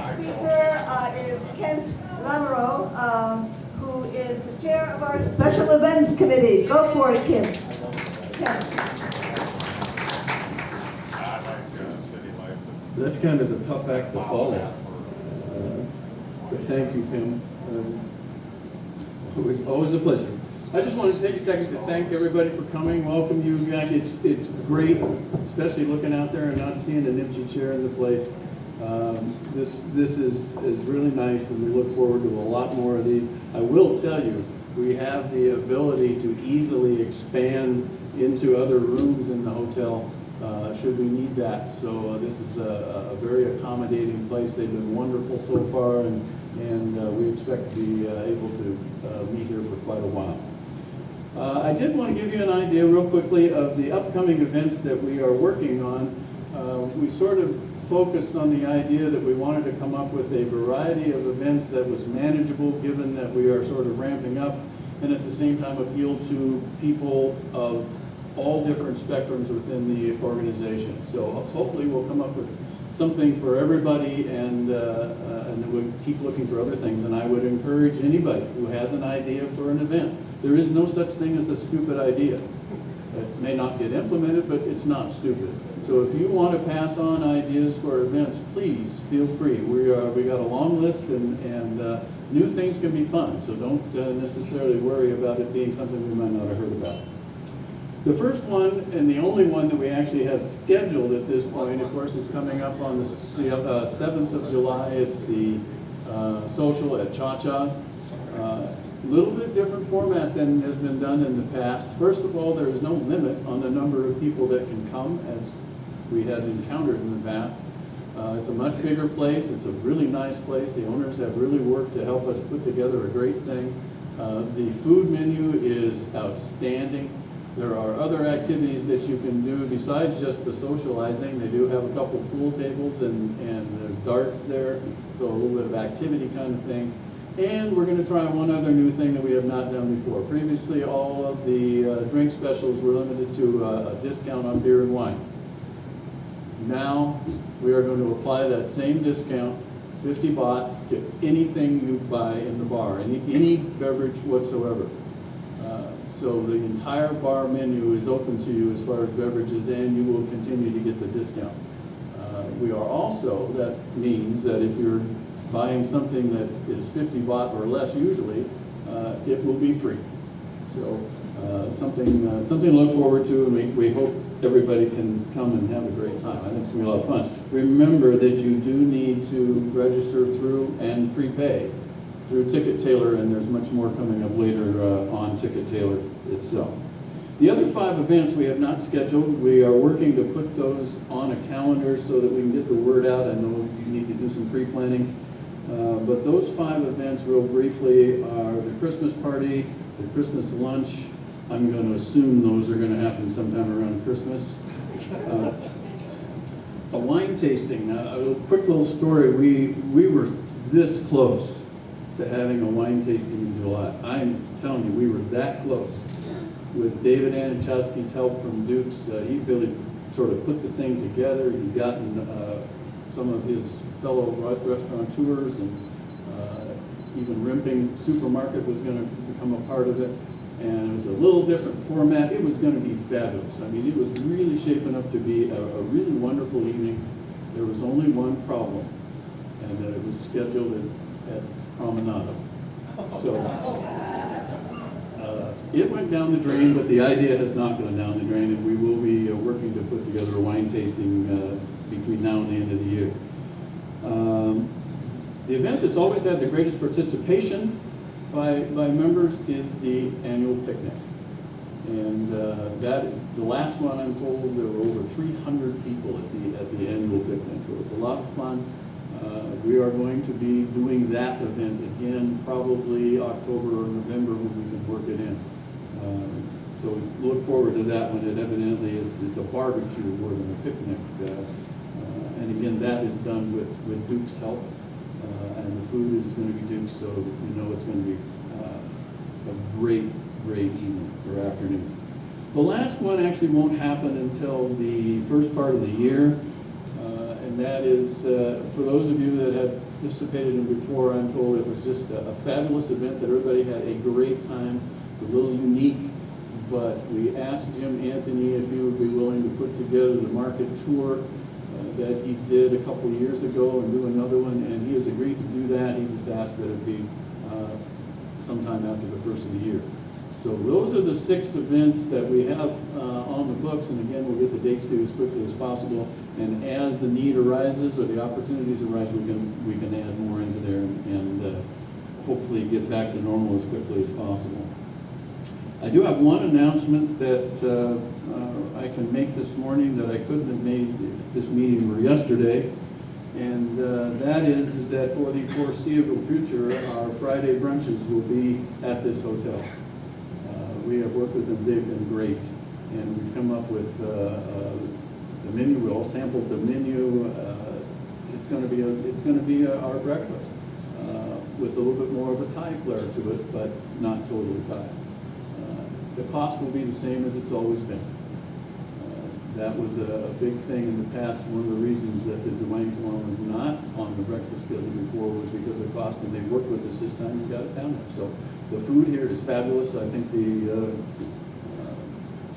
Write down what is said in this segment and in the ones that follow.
next speaker is Kent Lamoreux, who is the chair of our Special Events Committee. Go for it, Kent. That's kind of a tough act to follow. But thank you, Kim. Always a pleasure. I just wanted to take a second to thank everybody for coming, welcome you back. It's great, especially looking out there and not seeing an empty chair in the place. This is really nice, and we look forward to a lot more of these. I will tell you, we have the ability to easily expand into other rooms in the hotel should we need that. So this is a very accommodating place. They've been wonderful so far, and we expect to be able to meet here for quite a while. I did want to give you an idea real quickly of the upcoming events that we are working on. We sort of focused on the idea that we wanted to come up with a variety of events that was manageable, given that we are sort of ramping up, and at the same time appeal to people of all different spectrums within the organization. So hopefully we'll come up with something for everybody, and we'll keep looking for other things. And I would encourage anybody who has an idea for an event. There is no such thing as a stupid idea. It may not get implemented, but it's not stupid. So if you want to pass on ideas for events, please feel free. We got a long list, and new things can be fun. So don't necessarily worry about it being something we might not have heard about. The first one, and the only one that we actually have scheduled at this point, of course, is coming up on the 7th of July. It's the social at Cha-Cha's. A little bit different format than has been done in the past. First of all, there is no limit on the number of people that can come, as we had encountered in the past. It's a much bigger place. It's a really nice place. The owners have really worked to help us put together a great thing. The food menu is outstanding. There are other activities that you can do besides just the socializing. They do have a couple pool tables, and there's darts there, so a little bit of activity kind of thing. And we're going to try one other new thing that we have not done before. Previously, all of the drink specials were limited to a discount on beer and wine. Now, we are going to apply that same discount, 50 baht, to anything you buy in the bar, any beverage whatsoever. So the entire bar menu is open to you as far as beverages, and you will continue to get the discount. We are also, that means that if you're buying something that is 50 baht or less usually, it will be free. So something to look forward to, and we hope everybody can come and have a great time. I think it's going to be a lot of fun. Remember that you do need to register through and prepay through Ticket Tailor, and there's much more coming up later on Ticket Tailor itself. The other 5 events we have not scheduled. We are working to put those on a calendar so that we can get the word out. I know you need to do some pre-planning. But those 5 events, real briefly, are the Christmas party, the Christmas lunch. I'm going to assume those are going to happen sometime around Christmas. A wine tasting. A quick little story. We were this close to having a wine tasting in July. I'm telling you, we were that close. With David Anichowski's help from Duke's, he really sort of put the thing together. He'd gotten some of his fellow restaurateurs, and even Rimping Supermarket was going to become a part of it. And it was a little different format. It was going to be fabulous. I mean, it was really shaping up to be a really wonderful evening. There was only one problem, and that it was scheduled at Promenado. So it went down the drain, but the idea has not gone down the drain, and we will be working to put together a wine tasting between now and the end of the year. The event that's always had the greatest participation by members is the annual picnic. And the last one, I'm told, there were over 300 people at the annual picnic, so it's a lot of fun. We are going to be doing that event again, probably October or November, when we can work it in. So look forward to that one. And evidently, it's a barbecue more than a picnic. And again, that is done with Duke's help. And the food is going to be Duke's, so we know it's going to be a great evening or afternoon. The last one actually won't happen until the first part of the year. And that is, for those of you that have participated in before, I'm told it was just a fabulous event, that everybody had a great time. It's a little unique, but we asked Jim Anthony if he would be willing to put together the market tour that he did a couple of years ago and do another one, and he has agreed to do that. He just asked that it be sometime after the first of the year. So those are the 6 events that we have on the books, and again, we'll get the dates to you as quickly as possible. And as the need arises or the opportunities arise, we can add more into there and hopefully get back to normal as quickly as possible. I do have one announcement that I can make this morning that I couldn't have made if this meeting were yesterday, and that is that for the foreseeable future, our Friday brunches will be at this hotel. We have worked with them; they've been great, and we've come up with the menu. We all sampled the menu. It's going to be our breakfast with a little bit more of a Thai flair to it, but not totally Thai. The cost will be the same as it's always been. That was a big thing in the past. One of the reasons that the Duane Tuan was not on the breakfast schedule before was because of cost, and they worked with us this time and got it down there. So the food here is fabulous. I think the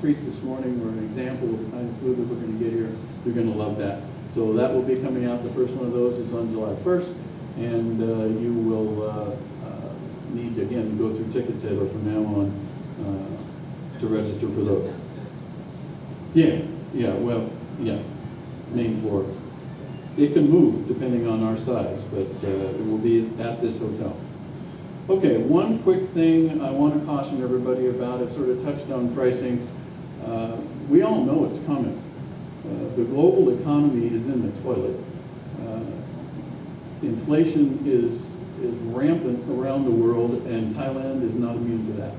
treats this morning were an example of the kind of food that we're going to get here. You're going to love that. So that will be coming out. The first one of those is on July 1st, and you will need to, again, go through Ticket Taylor from now on to register for those. Yeah, main floor. It can move depending on our size, but it will be at this hotel. Okay, one quick thing I want to caution everybody about. It sort of touched on pricing. We all know it's coming. The global economy is in the toilet. Inflation is rampant around the world, and Thailand is not immune to that.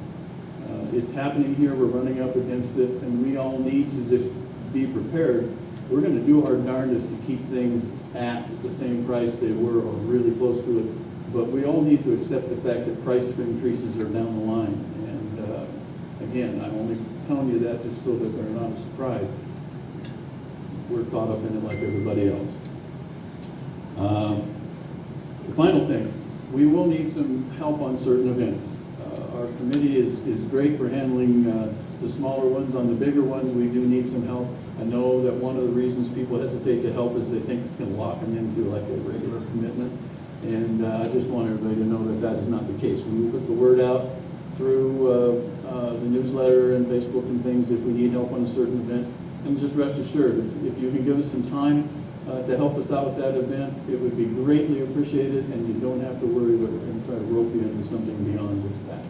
It's happening here. We're running up against it, and we all need to just be prepared. We're going to do our darndest to keep things at the same price they were or really close to it, but we all need to accept the fact that price increases are down the line. And again, I'm only telling you that just so that they're not a surprise. We're caught up in it like everybody else. The final thing, we will need some help on certain events. Our committee is great for handling the smaller ones. On the bigger ones, we do need some help. I know that one of the reasons people hesitate to help is they think it's going to lock them into like a regular commitment. And I just want everybody to know that that is not the case. We will put the word out through the newsletter and Facebook and things if we need help on a certain event. And just rest assured, if you can give us some time to help us out with that event, it would be greatly appreciated, and you don't have to worry that we're going to try to rope you into something beyond just that.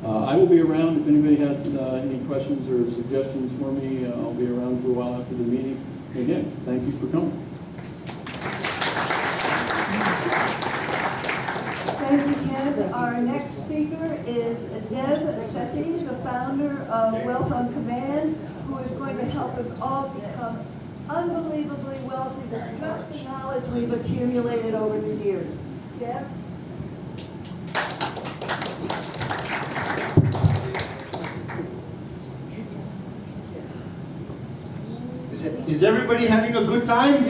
I will be around if anybody has any questions or suggestions for me. I'll be around for a while after the meeting. Again, thank you for coming. Thank you, Ken. Our next speaker is Deb Sethi, the founder of Wealth on Command, who is going to help us all become unbelievably wealthy with just the knowledge we've accumulated over the years. Deb? Is everybody having a good time?